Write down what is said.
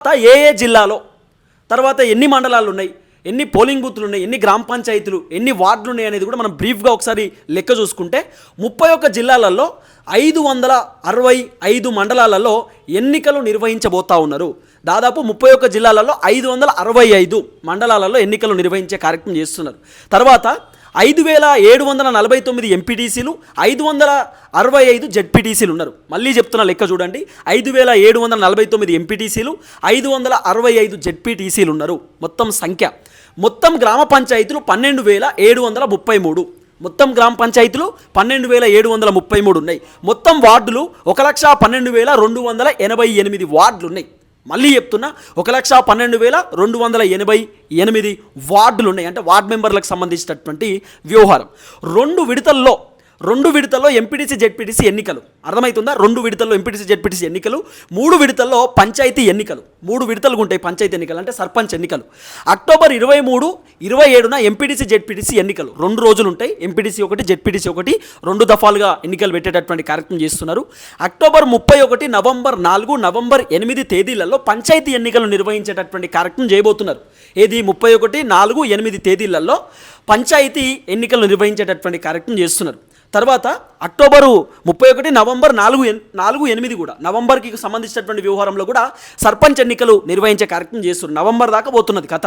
ఏ ఏ జిల్లాలో తర్వాత ఎన్ని మండలాలు ఉన్నాయి, ఎన్ని పోలింగ్ బూత్లు ఉన్నాయి, ఎన్ని గ్రామ పంచాయతీలు, ఎన్ని వార్డులు ఉన్నాయి అనేది కూడా మనం బ్రీఫ్గా ఒకసారి లెక్క చూసుకుంటే 31 జిల్లాలలో 565 మండలాలలో ఎన్నికలు నిర్వహించబోతా ఉన్నారు. దాదాపు 31 జిల్లాలలో 565 మండలాలలో ఎన్నికలు నిర్వహించే కార్యక్రమం చేస్తున్నారు. తర్వాత 5749 ఎంపీటీసీలు, 565 జెడ్పీటీసీలు ఉన్నారు. మళ్ళీ చెప్తున్న లెక్క చూడండి, 5749 ఎంపీటీసీలు, 565 జెడ్పీటీసీలు ఉన్నారు. మొత్తం సంఖ్య. మొత్తం గ్రామ పంచాయతీలు 12733. మొత్తం గ్రామ పంచాయతీలు 12733 ఉన్నాయి. మొత్తం వార్డులు 1,12,288 వార్డులు ఉన్నాయి. మళ్ళీ చెప్తున్నా, 1,12,288 వార్డులు ఉన్నాయి. అంటే వార్డు మెంబర్లకు సంబంధించినటువంటి వ్యవహారం. రెండు విడతల్లో ఎంపీటీసీ జెడ్పీటీసీ ఎన్నికలు. అర్థమవుతుందా? 2 విడతల్లో ఎంపీటీసీ జెడ్పీటీసీ ఎన్నికలు, 3 విడతల్లో పంచాయతీ ఎన్నికలు. 3 విడతలు ఉంటాయి పంచాయతీ ఎన్నికలు, అంటే సర్పంచ్ ఎన్నికలు. అక్టోబర్ 23, 27న ఎంపీటీసీ జెడ్పీటీసీ ఎన్నికలు. 2 రోజులు ఉంటాయి. ఎంపీటీసీ ఒకటి, జెడ్పీటీసీ ఒకటి, 2 దఫాలుగా ఎన్నికలు పెట్టేటటువంటి కార్యక్రమం చేస్తున్నారు. అక్టోబర్ 31, నవంబర్ 4, నవంబర్ 8 తేదీలలో పంచాయతీ ఎన్నికలు నిర్వహించేటటువంటి కార్యక్రమం చేయబోతున్నారు. ఏది 31, 4, 8 తేదీలలో పంచాయతీ ఎన్నికలు నిర్వహించేటటువంటి కార్యక్రమం చేస్తున్నారు. తర్వాత అక్టోబరు 31, నవంబర్ 4, 8 కూడా నవంబర్కి సంబంధించినటువంటి వ్యవహారంలో కూడా సర్పంచ్ ఎన్నికలు నిర్వహించే కార్యక్రమం చేస్తున్నారు. నవంబర్ దాకా పోతున్నది కథ.